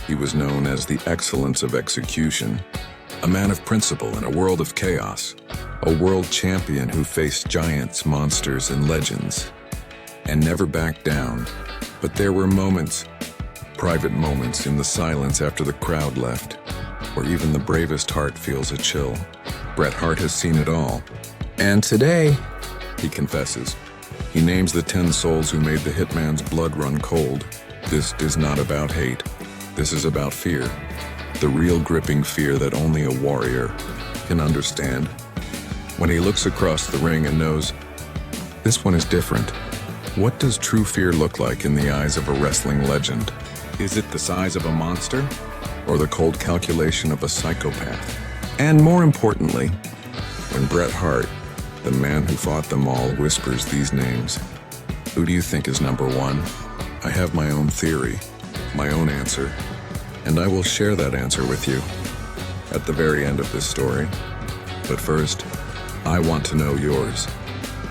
He was known as the excellence of execution, a man of principle in a world of chaos, a world champion who faced giants, monsters, and legends, and never backed down. But there were moments, private moments in the silence after the crowd left, where even the bravest heart feels a chill. Bret Hart has seen it all. And today, he confesses. He names the 10 souls who made the Hitman's blood run cold. This is not about hate. This is about fear. The real gripping fear that only a warrior can understand. When he looks across the ring and knows, this one is different. What does true fear look like in the eyes of a wrestling legend? Is it the size of a monster, or the cold calculation of a psychopath? And more importantly, when Bret Hart, the man who fought them all, whispers these names, who do you think is number one? I have my own theory, my own answer, and I will share that answer with you at the very end of this story. But first, I want to know yours.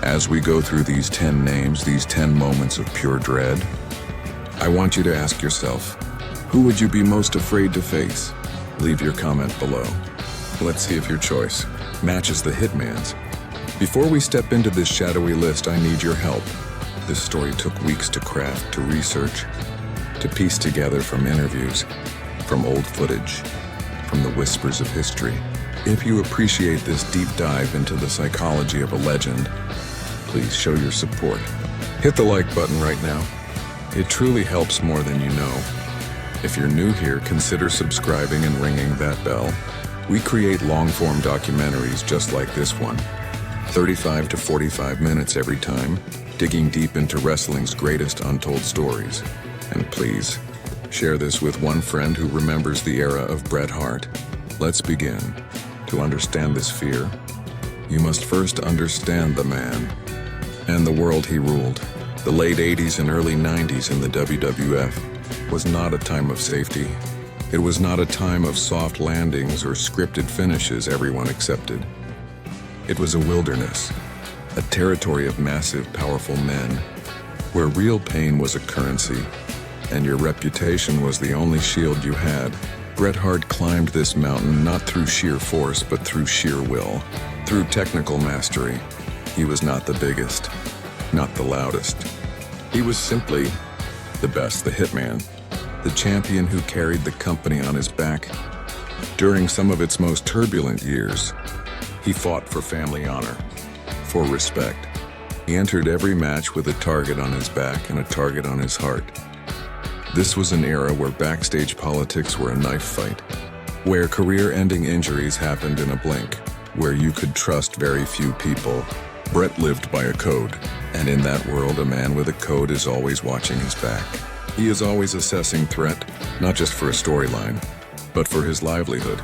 As we go through these 10 names, these 10 moments of pure dread, I want you to ask yourself, who would you be most afraid to face? Leave your comment below. Let's see if your choice matches the Hitman's. Before we step into this shadowy list, I need your help. This story took weeks to craft, to research, to piece together from interviews, from old footage, from the whispers of history. If you appreciate this deep dive into the psychology of a legend, please show your support. Hit the like button right now. It truly helps more than you know. If you're new here, consider subscribing and ringing that bell. We create long-form documentaries just like this one, 35 to 45 minutes every time, digging deep into wrestling's greatest untold stories. And please, share this with one friend who remembers the era of Bret Hart. Let's begin. To understand this fear, you must first understand the man and the world he ruled. The late 80s and early 90s in the WWF was not a time of safety. It was not a time of soft landings or scripted finishes everyone accepted. It was a wilderness, a territory of massive, powerful men, where real pain was a currency, and your reputation was the only shield you had. Bret Hart climbed this mountain not through sheer force, but through sheer will, through technical mastery. He was not the biggest, not the loudest. He was simply the best, the Hitman, the champion who carried the company on his back. During some of its most turbulent years, he fought for family honor, for respect. He entered every match with a target on his back and a target on his heart. This was an era where backstage politics were a knife fight, where career-ending injuries happened in a blink, where you could trust very few people. Bret lived by a code, and in that world, a man with a code is always watching his back. He is always assessing threat, not just for a storyline, but for his livelihood,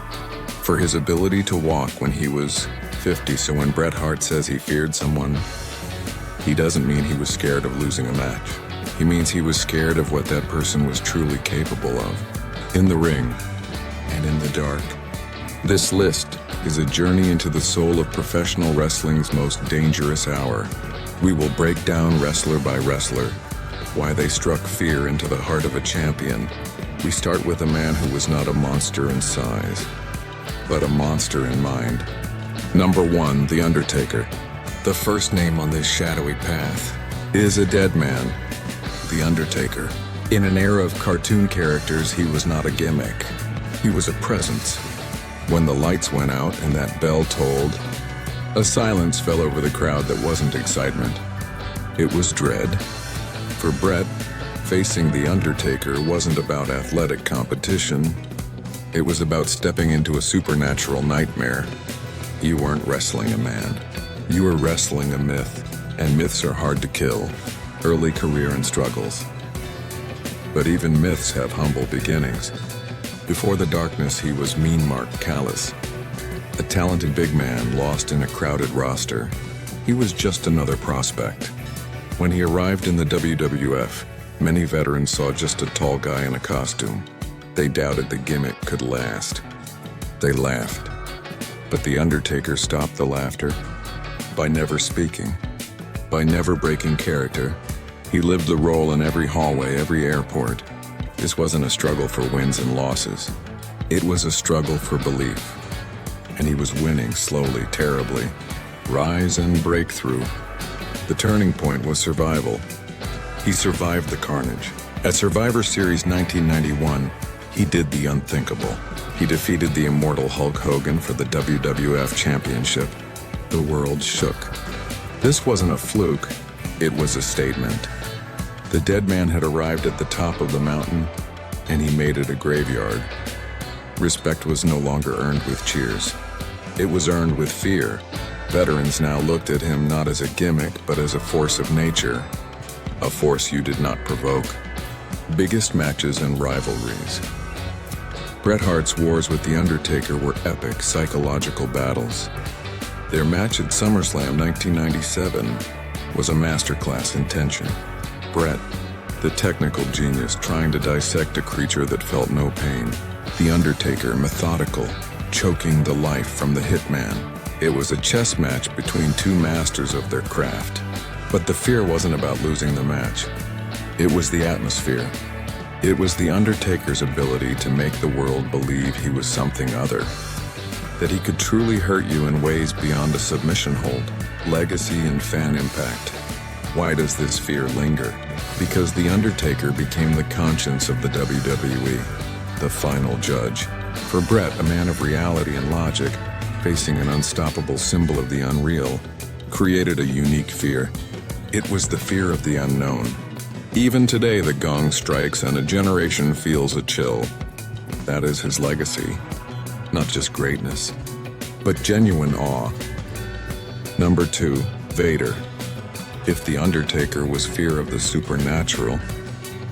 for his ability to walk when he was 50. So when Bret Hart says he feared someone, he doesn't mean he was scared of losing a match. He means he was scared of what that person was truly capable of, in the ring and in the dark. This list is a journey into the soul of professional wrestling's most dangerous hour. We will break down wrestler by wrestler, why they struck fear into the heart of a champion. We start with a man who was not a monster in size, but a monster in mind. Number 1, The Undertaker. The first name on this shadowy path is a dead man, The Undertaker. In an era of cartoon characters, he was not a gimmick. He was a presence. When the lights went out and that bell tolled, a silence fell over the crowd that wasn't excitement. It was dread. For Bret, facing The Undertaker wasn't about athletic competition. It was about stepping into a supernatural nightmare. You weren't wrestling a man. You were wrestling a myth, and myths are hard to kill. Early career and struggles. But even myths have humble beginnings. Before the darkness, he was mean, marked, callous. A talented big man lost in a crowded roster. He was just another prospect. When he arrived in the WWF, many veterans saw just a tall guy in a costume. They doubted the gimmick could last. They laughed. But The Undertaker stopped the laughter by never speaking, by never breaking character. He lived the role in every hallway, every airport. This wasn't a struggle for wins and losses. It was a struggle for belief. And he was winning slowly, terribly. Rise and breakthrough. The turning point was survival. He survived the carnage. At Survivor Series 1991, he did the unthinkable. He defeated the immortal Hulk Hogan for the WWF Championship. The world shook. This wasn't a fluke, it was a statement. The dead man had arrived at the top of the mountain, and he made it a graveyard. Respect was no longer earned with cheers. It was earned with fear. Veterans now looked at him not as a gimmick, but as a force of nature. A force you did not provoke. Biggest matches and rivalries. Bret Hart's wars with The Undertaker were epic psychological battles. Their match at SummerSlam 1997 was a masterclass in tension. Bret, the technical genius trying to dissect a creature that felt no pain. The Undertaker, methodical, choking the life from the Hitman. It was a chess match between two masters of their craft. But the fear wasn't about losing the match. It was the atmosphere. It was The Undertaker's ability to make the world believe he was something other. That he could truly hurt you in ways beyond a submission hold. Legacy and fan impact. Why does this fear linger? Because The Undertaker became the conscience of the WWE. The final judge. For Bret, a man of reality and logic, facing an unstoppable symbol of the unreal, created a unique fear. It was the fear of the unknown. Even today, the gong strikes and a generation feels a chill. That is his legacy. Not just greatness, but genuine awe. Number 2, Vader. If The Undertaker was fear of the supernatural,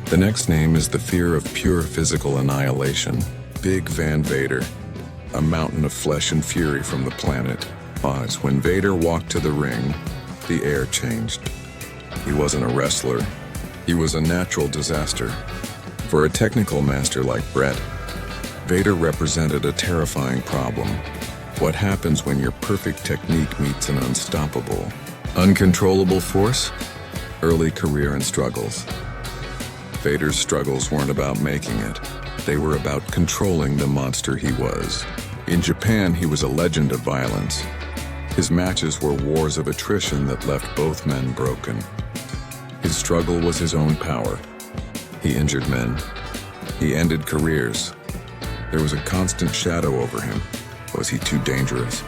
the next name is the fear of pure physical annihilation. Big Van Vader, a mountain of flesh and fury from the planet. Pause. When Vader walked to the ring, the air changed. He wasn't a wrestler. He was a natural disaster. For a technical master like Bret, Vader represented a terrifying problem. What happens when your perfect technique meets an unstoppable, uncontrollable force? Early career and struggles. Vader's struggles weren't about making it. They were about controlling the monster he was. In Japan, he was a legend of violence. His matches were wars of attrition that left both men broken. His struggle was his own power. He injured men. He ended careers. There was a constant shadow over him. Was he too dangerous?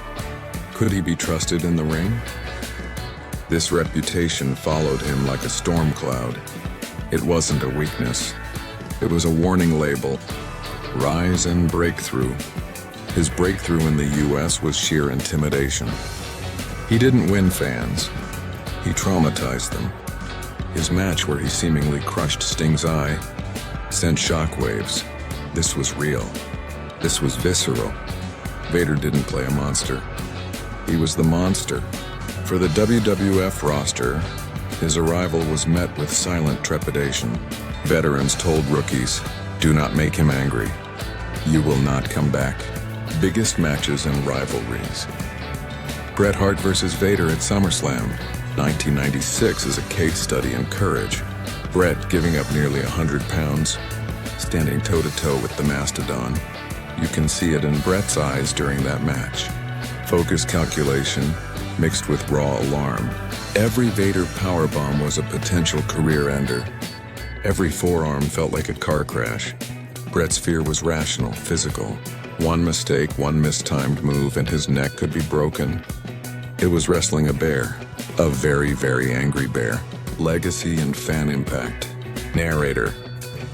Could he be trusted in the ring? This reputation followed him like a storm cloud. It wasn't a weakness. It was a warning label. Rise and breakthrough. His breakthrough in the US was sheer intimidation. He didn't win fans. He traumatized them. His match where he seemingly crushed Sting's eye sent shockwaves. This was real. This was visceral. Vader didn't play a monster. He was the monster. For the WWF roster, his arrival was met with silent trepidation. Veterans told rookies, "Do not make him angry. You will not come back." Biggest matches and rivalries. Bret Hart versus Vader at SummerSlam 1996 is a case study in courage. Bret giving up nearly 100 pounds, standing toe-to-toe with the mastodon. You can see it in Bret's eyes during that match. Focus calculation mixed with raw alarm. Every Vader powerbomb was a potential career ender. Every forearm felt like a car crash. Bret's fear was rational, physical. One mistake, one mistimed move, and his neck could be broken. It was wrestling a bear. A very, very angry bear. Legacy and fan impact. Narrator.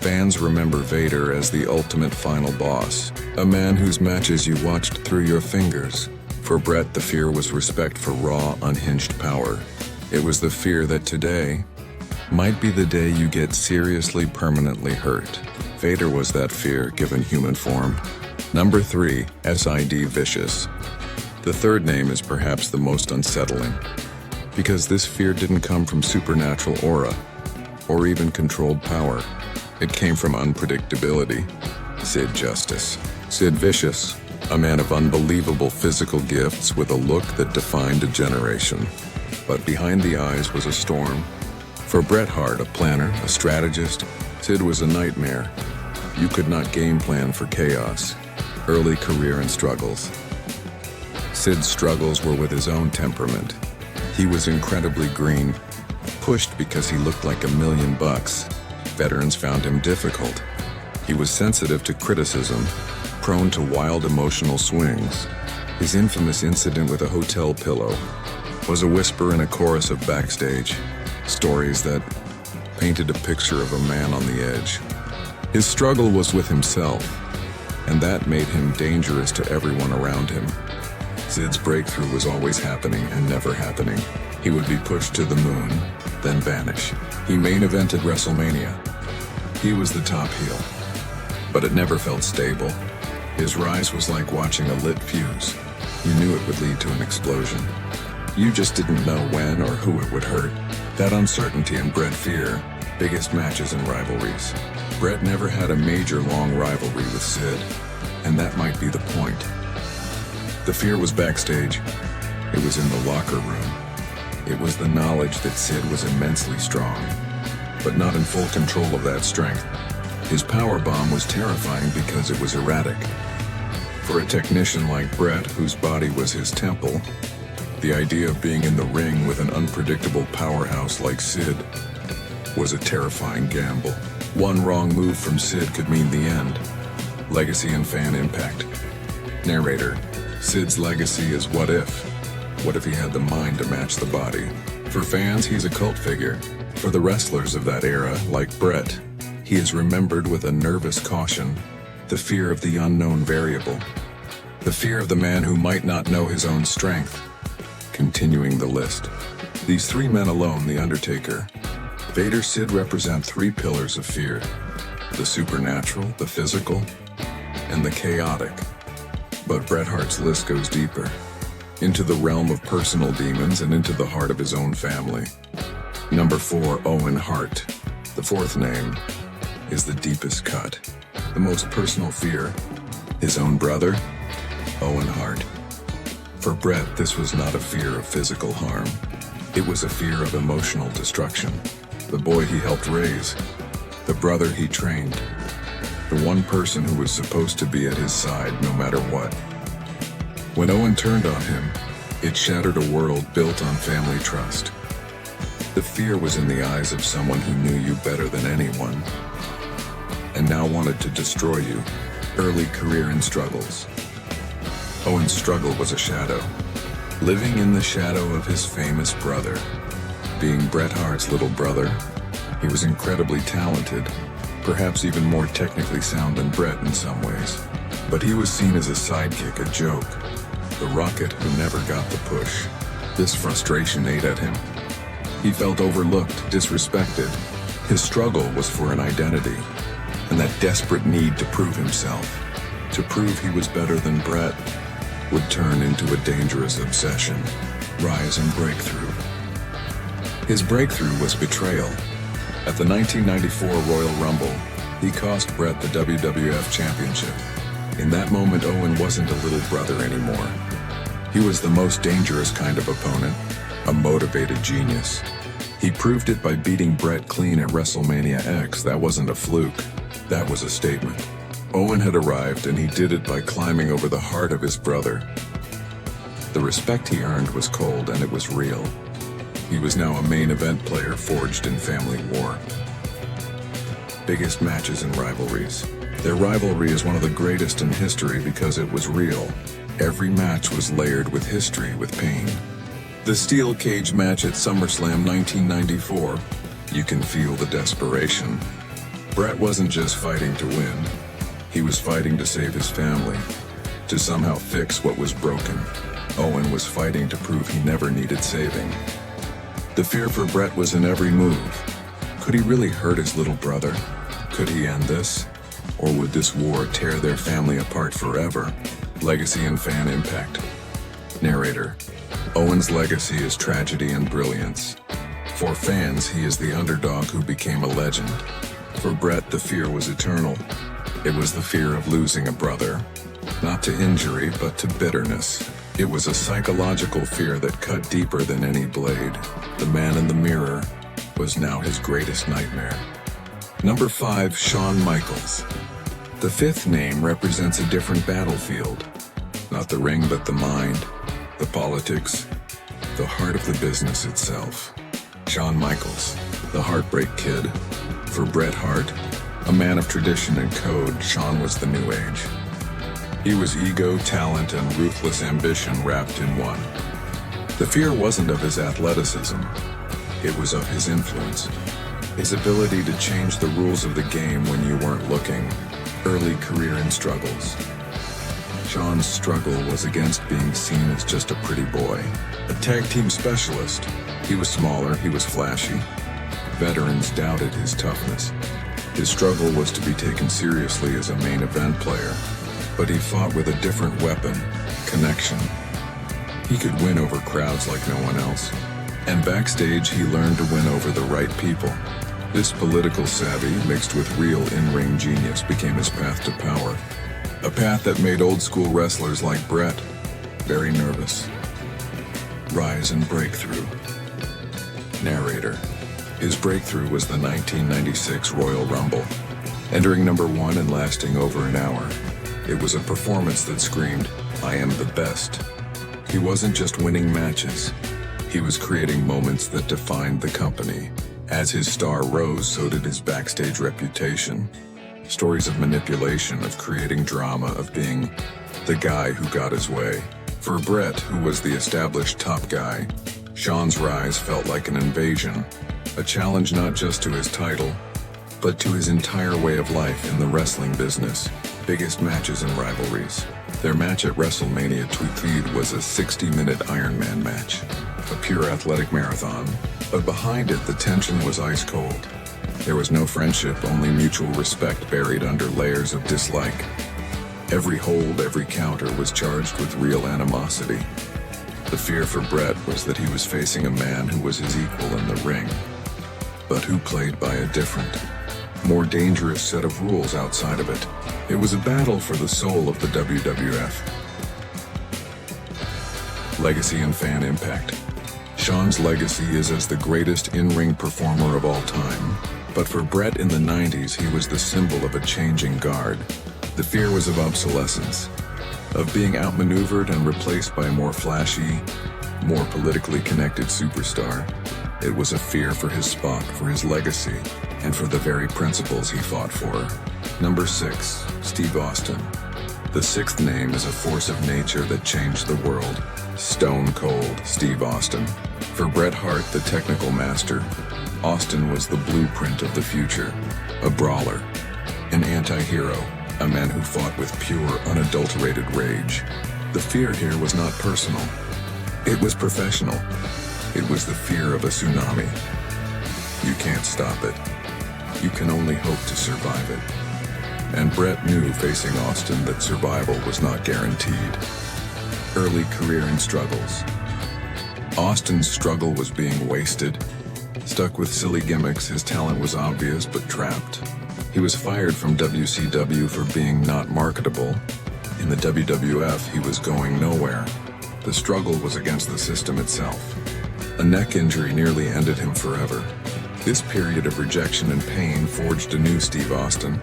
Fans remember Vader as the ultimate final boss. A man whose matches you watched through your fingers. For Bret, the fear was respect for raw, unhinged power. It was the fear that today might be the day you get seriously, permanently hurt. Vader was that fear given human form. Number 3, SID Vicious. The third name is perhaps the most unsettling, because this fear didn't come from supernatural aura, or even controlled power. It came from unpredictability. Sid Justice. Sid Vicious, a man of unbelievable physical gifts with a look that defined a generation. But behind the eyes was a storm. For Bret Hart, a planner, a strategist, Sid was a nightmare. You could not game plan for chaos. Early career and struggles. Sid's struggles were with his own temperament. He was incredibly green, pushed because he looked like $1,000,000. Veterans found him difficult. He was sensitive to criticism, prone to wild emotional swings. His infamous incident with a hotel pillow was a whisper in a chorus of backstage stories that painted a picture of a man on the edge. His struggle was with himself, and that made him dangerous to everyone around him. Sid's breakthrough was always happening and never happening. He would be pushed to the moon, then vanish. He main evented WrestleMania. He was the top heel, but it never felt stable. His rise was like watching a lit fuse. You knew it would lead to an explosion. You just didn't know when or who it would hurt. That uncertainty and bred fear, biggest matches and rivalries. Bret never had a major long rivalry with Sid, and that might be the point. The fear was backstage. It was in the locker room. It was the knowledge that Sid was immensely strong, but not in full control of that strength. His power bomb was terrifying because it was erratic. For a technician like Bret, whose body was his temple, the idea of being in the ring with an unpredictable powerhouse like Sid was a terrifying gamble. One wrong move from Sid could mean the end. Legacy and fan impact. Narrator: Sid's legacy is what if. What if he had the mind to match the body? For fans, he's a cult figure. For the wrestlers of that era, like Bret, he is remembered with a nervous caution, the fear of the unknown variable, the fear of the man who might not know his own strength. Continuing the list. These three men alone, The Undertaker, Vader, Sid, represent three pillars of fear: the supernatural, the physical, and the chaotic. But Bret Hart's list goes deeper, into the realm of personal demons and into the heart of his own family. Number 4, Owen Hart. The fourth name is the deepest cut, the most personal fear: his own brother, Owen Hart. For Bret, this was not a fear of physical harm. It was a fear of emotional destruction. The boy he helped raise, the brother he trained, the one person who was supposed to be at his side no matter what. When Owen turned on him, it shattered a world built on family trust. The fear was in the eyes of someone who knew you better than anyone, and now wanted to destroy you. Early career and struggles. Owen's struggle was a shadow, living in the shadow of his famous brother. Being Bret Hart's little brother, he was incredibly talented, perhaps even more technically sound than Bret in some ways. But he was seen as a sidekick, a joke, the rocket who never got the push. This frustration ate at him. He felt overlooked, disrespected. His struggle was for an identity, and that desperate need to prove himself, to prove he was better than Bret, would turn into a dangerous obsession. Rise and breakthrough. His breakthrough was betrayal. At the 1994 Royal Rumble, he cost Bret the WWF Championship. In that moment, Owen wasn't a little brother anymore. He was the most dangerous kind of opponent, a motivated genius. He proved it by beating Bret clean at WrestleMania X. That wasn't a fluke. That was a statement. Owen had arrived, and he did it by climbing over the heart of his brother. The respect he earned was cold, and it was real. He was now a main event player forged in family war. Biggest matches and rivalries. Their rivalry is one of the greatest in history because it was real. Every match was layered with history, with pain. The steel cage match at SummerSlam 1994. You can feel the desperation. Bret wasn't just fighting to win. He was fighting to save his family, to somehow fix what was broken. Owen was fighting to prove he never needed saving. The fear for Bret was in every move. Could he really hurt his little brother? Could he end this? Or would this war tear their family apart forever? Legacy and fan impact. Narrator: Owen's legacy is tragedy and brilliance. For fans, he is the underdog who became a legend. For Bret, the fear was eternal. It was the fear of losing a brother, not to injury, but to bitterness. It was a psychological fear that cut deeper than any blade. The man in the mirror was now his greatest nightmare. Number 5, Shawn Michaels. The fifth name represents a different battlefield. Not the ring, but the mind, the politics, the heart of the business itself. Shawn Michaels, the Heartbreak Kid. For Bret Hart, a man of tradition and code, Shawn was the new age. He was ego, talent, and ruthless ambition wrapped in one. The fear wasn't of his athleticism, it was of his influence. His ability to change the rules of the game when you weren't looking. Early career and struggles. Shawn's struggle was against being seen as just a pretty boy. A tag team specialist. He was smaller, he was flashy. Veterans doubted his toughness. His struggle was to be taken seriously as a main event player. But he fought with a different weapon, connection. He could win over crowds like no one else. And backstage, he learned to win over the right people. This political savvy, mixed with real in-ring genius, became his path to power. A path that made old-school wrestlers like Bret very nervous. Rise and breakthrough. Narrator. His breakthrough was the 1996 Royal Rumble. Entering number 1 and lasting over an hour. It was a performance that screamed, "I am the best." He wasn't just winning matches. He was creating moments that defined the company. As his star rose, so did his backstage reputation. Stories of manipulation, of creating drama, of being the guy who got his way. For Bret, who was the established top guy, Shawn's rise felt like an invasion. A challenge not just to his title, but to his entire way of life in the wrestling business. Biggest matches and rivalries. Their match at WrestleMania 23 was a 60-minute Ironman match. A pure athletic marathon. But behind it, the tension was ice cold. There was no friendship, only mutual respect buried under layers of dislike. Every hold, every counter was charged with real animosity. The fear for Bret was that he was facing a man who was his equal in the ring, but who played by a different, more dangerous set of rules outside of it. It was a battle for the soul of the WWF. Legacy and fan impact. Shawn's legacy is as the greatest in-ring performer of all time. But for Bret in the 90s, he was the symbol of a changing guard. The fear was of obsolescence, of being outmaneuvered and replaced by a more flashy, more politically connected superstar. It was a fear for his spot, for his legacy, and for the very principles he fought for. Number 6, Steve Austin. The sixth name is a force of nature that changed the world. Stone Cold Steve Austin. For Bret Hart, the technical master, Austin was the blueprint of the future. A brawler, an anti-hero, a man who fought with pure, unadulterated rage. The fear here was not personal. It was professional. It was the fear of a tsunami. You can't stop it. You can only hope to survive it. And Bret knew facing Austin that survival was not guaranteed. Early career and struggles. Austin's struggle was being wasted. Stuck with silly gimmicks, his talent was obvious but trapped. He was fired from WCW for being not marketable. In the WWF, he was going nowhere. The struggle was against the system itself. A neck injury nearly ended him forever. This period of rejection and pain forged a new Steve Austin.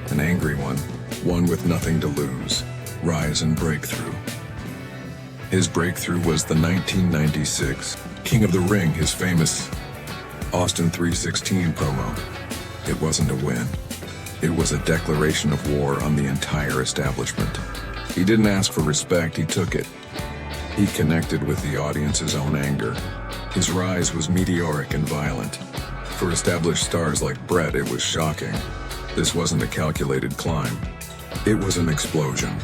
An angry one with nothing to lose. Rise and breakthrough. His breakthrough was the 1996 King of the Ring, his famous Austin 3:16 promo. It wasn't a win. It was a declaration of war on the entire establishment. He didn't ask for respect, he took it. He connected with the audience's own anger. His rise was meteoric and violent. For established stars like Bret, it was shocking. This wasn't a calculated climb. It was an explosion.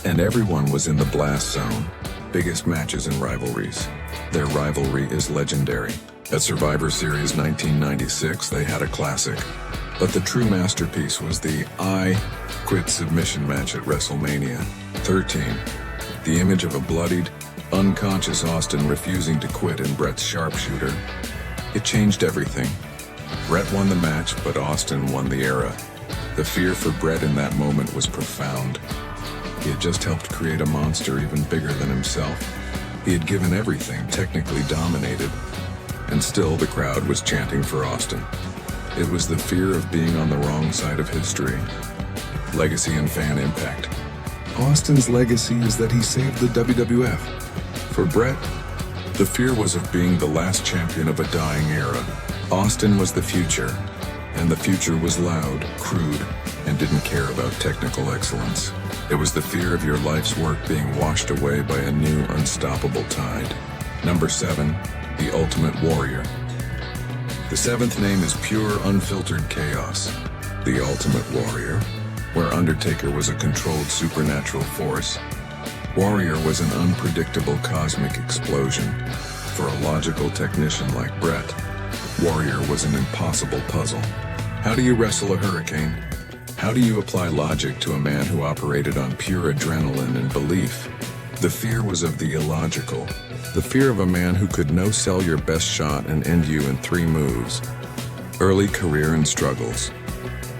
And everyone was in the blast zone. Biggest matches and rivalries. Their rivalry is legendary. At Survivor Series 1996, they had a classic. But the true masterpiece was the I Quit submission match at WrestleMania 13. The image of a bloodied, unconscious Austin refusing to quit in Bret's sharpshooter. It changed everything. Bret won the match, but Austin won the era. The fear for Bret in that moment was profound. He had just helped create a monster even bigger than himself. He had given everything, technically dominated, and still the crowd was chanting for Austin. It was the fear of being on the wrong side of history. Legacy and fan impact. Austin's legacy is that he saved the WWF. For Bret, the fear was of being the last champion of a dying era. Austin was the future, and the future was loud, crude, and didn't care about technical excellence. It was the fear of your life's work being washed away by a new, unstoppable tide. Number 7, the Ultimate Warrior. The 7th name is pure, unfiltered chaos. The Ultimate Warrior, where Undertaker was a controlled supernatural force, Warrior was an unpredictable cosmic explosion. For a logical technician like Bret, Warrior was an impossible puzzle. How do you wrestle a hurricane? How do you apply logic to a man who operated on pure adrenaline and belief? The fear was of the illogical. The fear of a man who could no-sell your best shot and end you in 3 moves. Early career and struggles.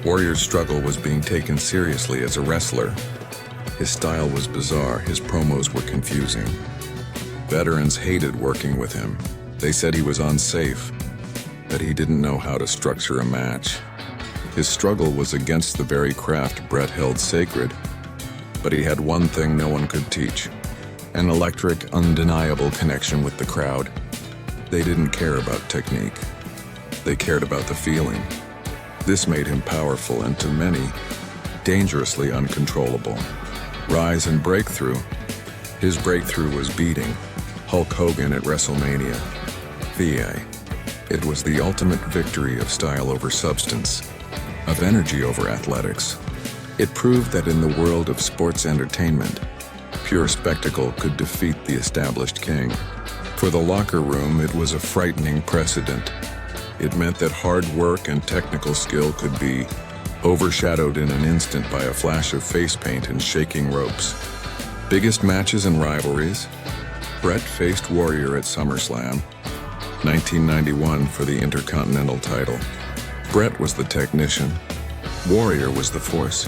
Warrior's struggle was being taken seriously as a wrestler. His style was bizarre, his promos were confusing. Veterans hated working with him. They said he was unsafe, that he didn't know how to structure a match. His struggle was against the very craft Bret held sacred, but he had one thing no one could teach: an electric, undeniable connection with the crowd. They didn't care about technique. They cared about the feeling. This made him powerful and, to many, dangerously uncontrollable. Rise and breakthrough. His breakthrough was beating Hulk Hogan at WrestleMania. VA. It was the ultimate victory of style over substance, of energy over athletics. It proved that in the world of sports entertainment, pure spectacle could defeat the established king. For the locker room, it was a frightening precedent. It meant that hard work and technical skill could be overshadowed in an instant by a flash of face paint and shaking ropes. Biggest matches and rivalries. Bret faced Warrior at SummerSlam 1991 for the Intercontinental title. Bret was the technician. Warrior was the force.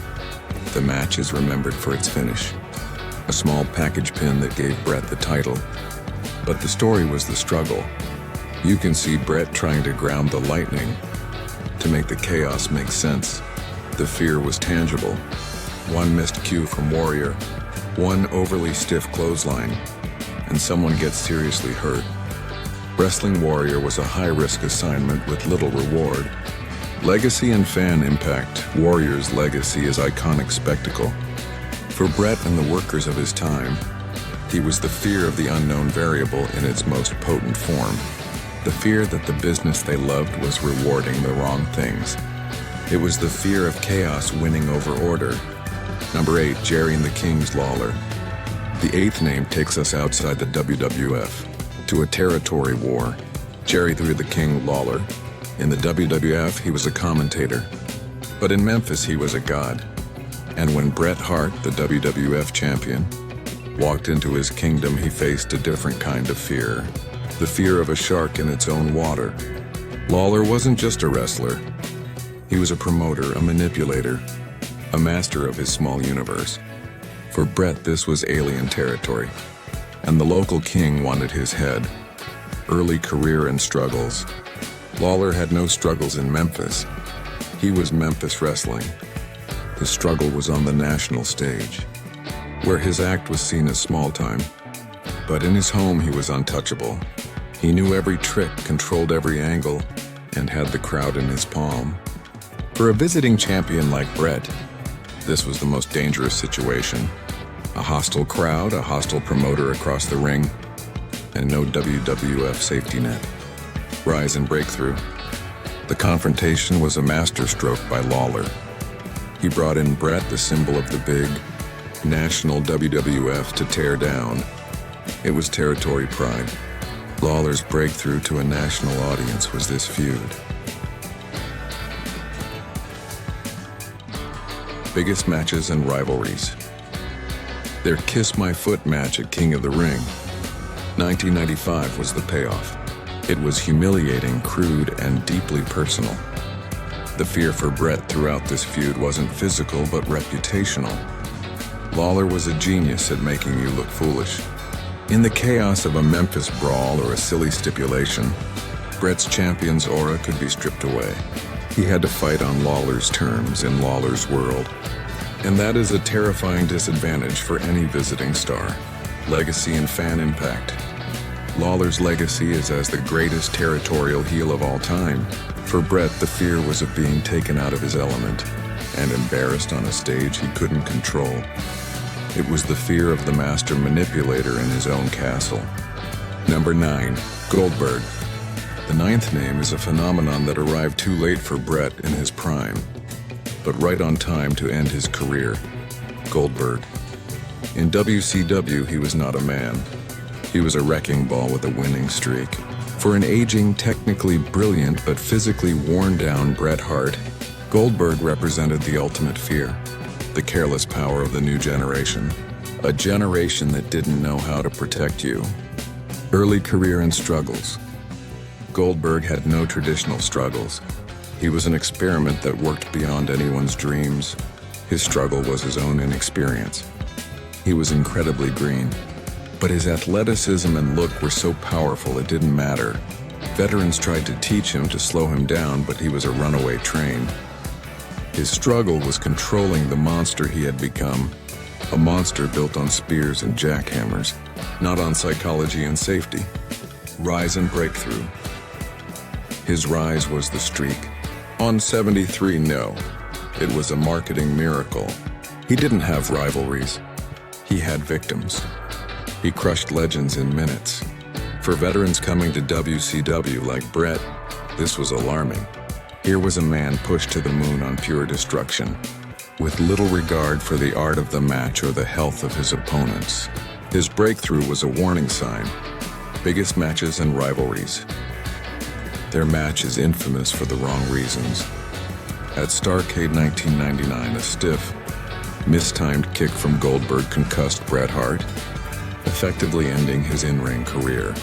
The match is remembered for its finish, a small package pin that gave Bret the title. But the story was the struggle. You can see Bret trying to ground the lightning to make the chaos make sense. The fear was tangible. One missed cue from Warrior, one overly stiff clothesline, and someone gets seriously hurt. Wrestling Warrior was a high-risk assignment with little reward. Legacy and fan impact. Warrior's legacy is iconic spectacle. For Bret and the workers of his time, he was the fear of the unknown variable in its most potent form. The fear that the business they loved was rewarding the wrong things. It was the fear of chaos winning over order. Number 8, Jerry and the King's Lawler. The 8th name takes us outside the WWF, to a territory war. Jerry the King Lawler. In the WWF, he was a commentator. But in Memphis, he was a god. And when Bret Hart, the WWF champion, walked into his kingdom, he faced a different kind of fear. The fear of a shark in its own water. Lawler wasn't just a wrestler. He was a promoter, a manipulator, a master of his small universe. For Bret, this was alien territory, and the local king wanted his head. Early career and struggles. Lawler had no struggles in Memphis. He was Memphis wrestling. The struggle was on the national stage, where his act was seen as small time. But in his home, he was untouchable. He knew every trick, controlled every angle, and had the crowd in his palm. For a visiting champion like Bret, this was the most dangerous situation. A hostile crowd, a hostile promoter across the ring, and no WWF safety net. Rise and breakthrough. The confrontation was a masterstroke by Lawler. He brought in Bret, the symbol of the big, national WWF, to tear down. It was territory pride. Lawler's breakthrough to a national audience was this feud. Biggest matches and rivalries. Their Kiss My Foot match at King of the Ring, 1995, was the payoff. It was humiliating, crude, and deeply personal. The fear for Bret throughout this feud wasn't physical but reputational. Lawler was a genius at making you look foolish. In the chaos of a Memphis brawl or a silly stipulation, Bret's champion's aura could be stripped away. He had to fight on Lawler's terms in Lawler's world. And that is a terrifying disadvantage for any visiting star. Legacy and fan impact. Lawler's legacy is as the greatest territorial heel of all time. For Bret, the fear was of being taken out of his element and embarrassed on a stage he couldn't control. It was the fear of the master manipulator in his own castle. Number 9. Goldberg. The ninth name is a phenomenon that arrived too late for Bret in his prime, but right on time to end his career. Goldberg. In WCW, he was not a man. He was a wrecking ball with a winning streak. For an aging, technically brilliant, but physically worn-down Bret Hart, Goldberg represented the ultimate fear, the careless power of the new generation, a generation that didn't know how to protect you. Early career and struggles. Goldberg had no traditional struggles. He was an experiment that worked beyond anyone's dreams. His struggle was his own inexperience. He was incredibly green, but his athleticism and look were so powerful it didn't matter. Veterans tried to teach him to slow him down, but he was a runaway train. His struggle was controlling the monster he had become, a monster built on spears and jackhammers, not on psychology and safety. Rise and breakthrough. His rise was the streak. On 73, no. It was a marketing miracle. He didn't have rivalries. He had victims. He crushed legends in minutes. For veterans coming to WCW like Bret, this was alarming. Here was a man pushed to the moon on pure destruction, with little regard for the art of the match or the health of his opponents. His breakthrough was a warning sign. Biggest matches and rivalries. Their match is infamous for the wrong reasons. At Starrcade 1999, a stiff, mistimed kick from Goldberg concussed Bret Hart, effectively ending his in-ring career.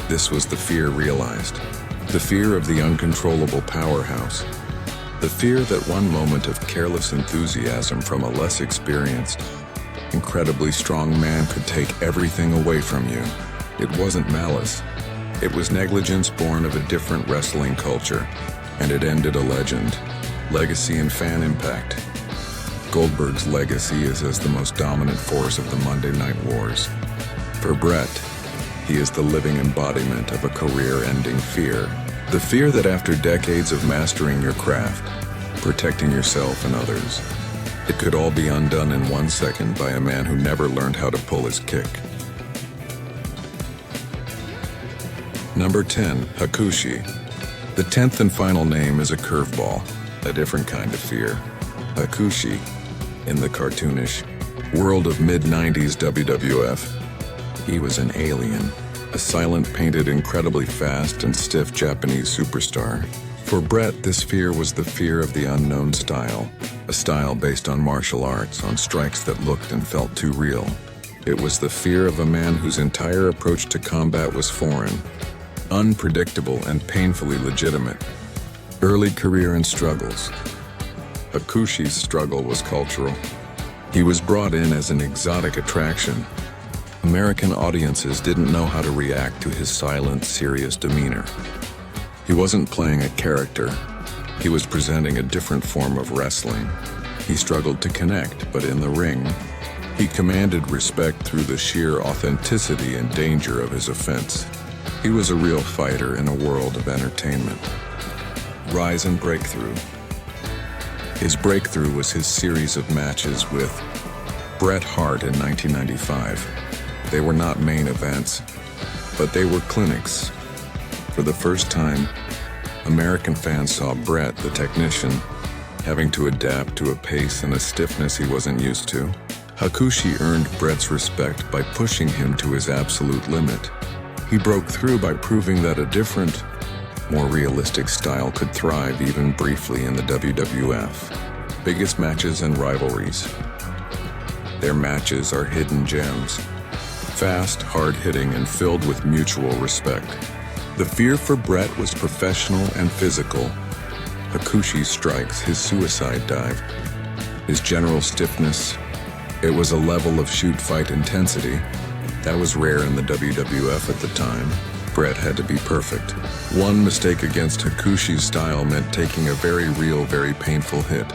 This was the fear realized. The fear of the uncontrollable powerhouse. The fear that one moment of careless enthusiasm from a less experienced, incredibly strong man could take everything away from you. It wasn't malice. It was negligence born of a different wrestling culture, and it ended a legend. Legacy and fan impact. Goldberg's legacy is as the most dominant force of the Monday Night Wars. For Bret, he is the living embodiment of a career-ending fear. The fear that after decades of mastering your craft, protecting yourself and others, it could all be undone in 1 second by a man who never learned how to pull his kick. Number 10. Hakushi. The 10th and final name is a curveball, a different kind of fear. Hakushi, in the cartoonish world of mid-90s WWF, he was an alien, a silent, painted, incredibly fast and stiff Japanese superstar. For Bret, this fear was the fear of the unknown style, a style based on martial arts, on strikes that looked and felt too real. It was the fear of a man whose entire approach to combat was foreign, unpredictable, and painfully legitimate. Early career and struggles. Hakushi's struggle was cultural. He was brought in as an exotic attraction. American audiences didn't know how to react to his silent, serious demeanor. He wasn't playing a character. He was presenting a different form of wrestling. He struggled to connect, but in the ring, he commanded respect through the sheer authenticity and danger of his offense. He was a real fighter in a world of entertainment. Rise and breakthrough. His breakthrough was his series of matches with Bret Hart in 1995. They were not main events, but they were clinics. For the first time, American fans saw Bret, the technician, having to adapt to a pace and a stiffness he wasn't used to. Hakushi earned Bret's respect by pushing him to his absolute limit. He broke through by proving that a different, more realistic style could thrive even briefly in the WWF. Biggest matches and rivalries. Their matches are hidden gems. Fast, hard-hitting, and filled with mutual respect. The fear for Bret was professional and physical. Hakushi's strikes, his suicide dive, his general stiffness. It was a level of shoot-fight intensity that was rare in the WWF at the time. Bret had to be perfect. One mistake against Hakushi's style meant taking a very real, very painful hit.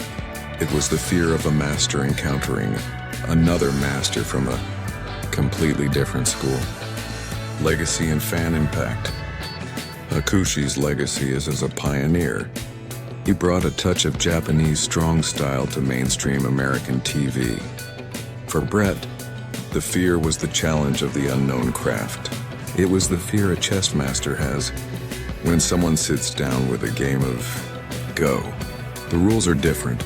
It was the fear of a master encountering another master from a completely different school. Legacy and fan impact. Hakushi's legacy is as a pioneer. He brought a touch of Japanese strong style to mainstream American TV. For Bret, the fear was the challenge of the unknown craft. It was the fear a chess master has when someone sits down with a game of Go. The rules are different,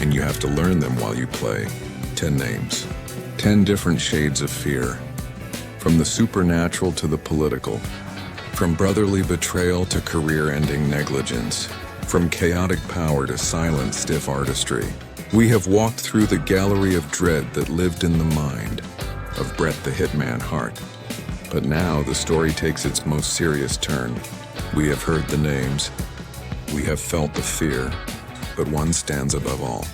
and you have to learn them while you play. 10 names. 10 different shades of fear. From the supernatural to the political. From brotherly betrayal to career-ending negligence. From chaotic power to silent, stiff artistry. We have walked through the gallery of dread that lived in the mind of Bret the Hitman Hart. But now the story takes its most serious turn. We have heard the names. We have felt the fear. But one stands above all.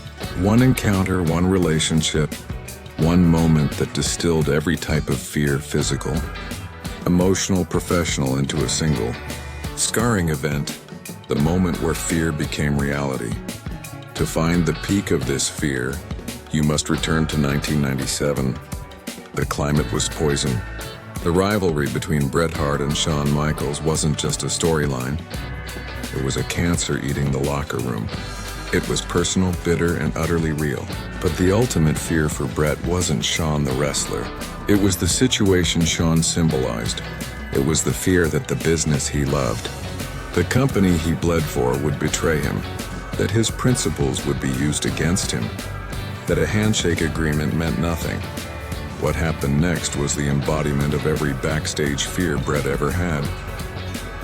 One encounter, one relationship, one moment that distilled every type of fear, physical, emotional, professional, into a single scarring event, the moment where fear became reality. To find the peak of this fear, you must return to 1997. The climate was poison. The rivalry between Bret Hart and Shawn Michaels wasn't just a storyline. It was a cancer eating the locker room. It was personal, bitter, and utterly real. But the ultimate fear for Bret wasn't Shawn the wrestler. It was the situation Shawn symbolized. It was the fear that the business he loved, the company he bled for, would betray him, that his principles would be used against him, that a handshake agreement meant nothing. What happened next was the embodiment of every backstage fear Bret ever had.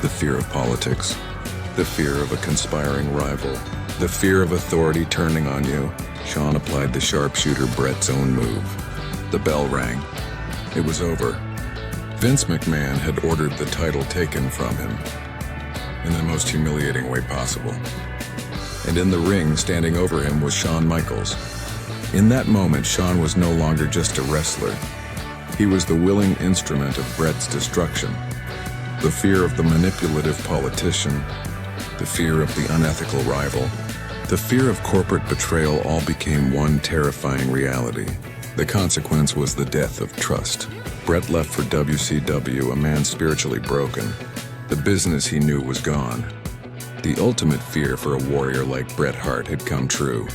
The fear of politics, the fear of a conspiring rival, the fear of authority turning on you. Shawn applied the sharpshooter, Bret's own move. The bell rang. It was over. Vince McMahon had ordered the title taken from him in the most humiliating way possible. And in the ring, standing over him, was Shawn Michaels. In that moment, Shawn was no longer just a wrestler. He was the willing instrument of Bret's destruction. The fear of the manipulative politician, the fear of the unethical rival, the fear of corporate betrayal all became one terrifying reality. The consequence was the death of trust. Bret left for WCW, a man spiritually broken. The business he knew was gone. The ultimate fear for a warrior like Bret Hart had come true.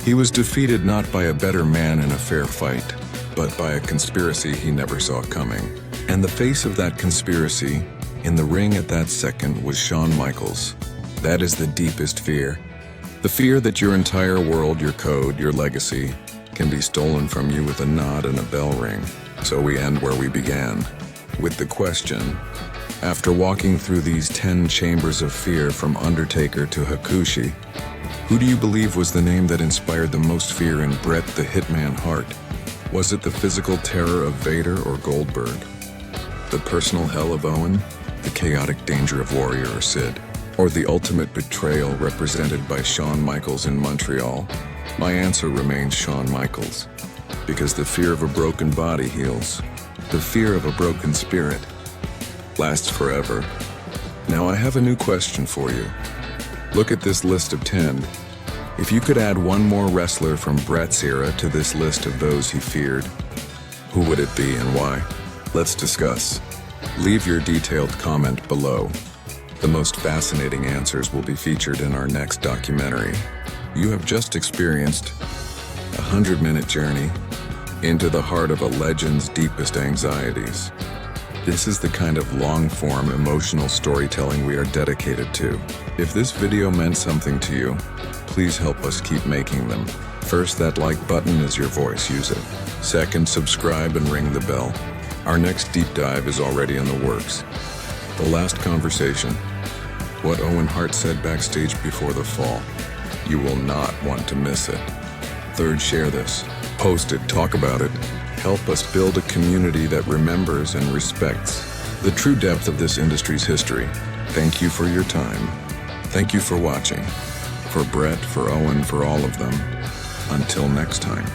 He was defeated not by a better man in a fair fight, but by a conspiracy he never saw coming. And the face of that conspiracy, in the ring at that second, was Shawn Michaels. That is the deepest fear. The fear that your entire world, your code, your legacy, can be stolen from you with a nod and a bell ring. So we end where we began, with the question, after walking through these 10 chambers of fear from Undertaker to Hakushi, who do you believe was the name that inspired the most fear in Bret the Hitman Hart? Was it the physical terror of Vader or Goldberg? The personal hell of Owen? The chaotic danger of Warrior or Sid? Or the ultimate betrayal represented by Shawn Michaels in Montreal? My answer remains Shawn Michaels. Because the fear of a broken body heals. The fear of a broken spirit lasts forever. Now I have a new question for you. Look at this list of 10. If you could add one more wrestler from Bret's era to this list of those he feared, who would it be and why? Let's discuss. Leave your detailed comment below. The most fascinating answers will be featured in our next documentary. You have just experienced a 100-minute journey into the heart of a legend's deepest anxieties. This is the kind of long-form emotional storytelling we are dedicated to. If this video meant something to you, please help us keep making them. First, that like button is your voice, use it. Second, subscribe and ring the bell. Our next deep dive is already in the works. The last conversation, what Owen Hart said backstage before the fall. You will not want to miss it. Third, share this. Post it, talk about it. Help us build a community that remembers and respects the true depth of this industry's history. Thank you for your time. Thank you for watching. For Bret, for Owen, for all of them. Until next time.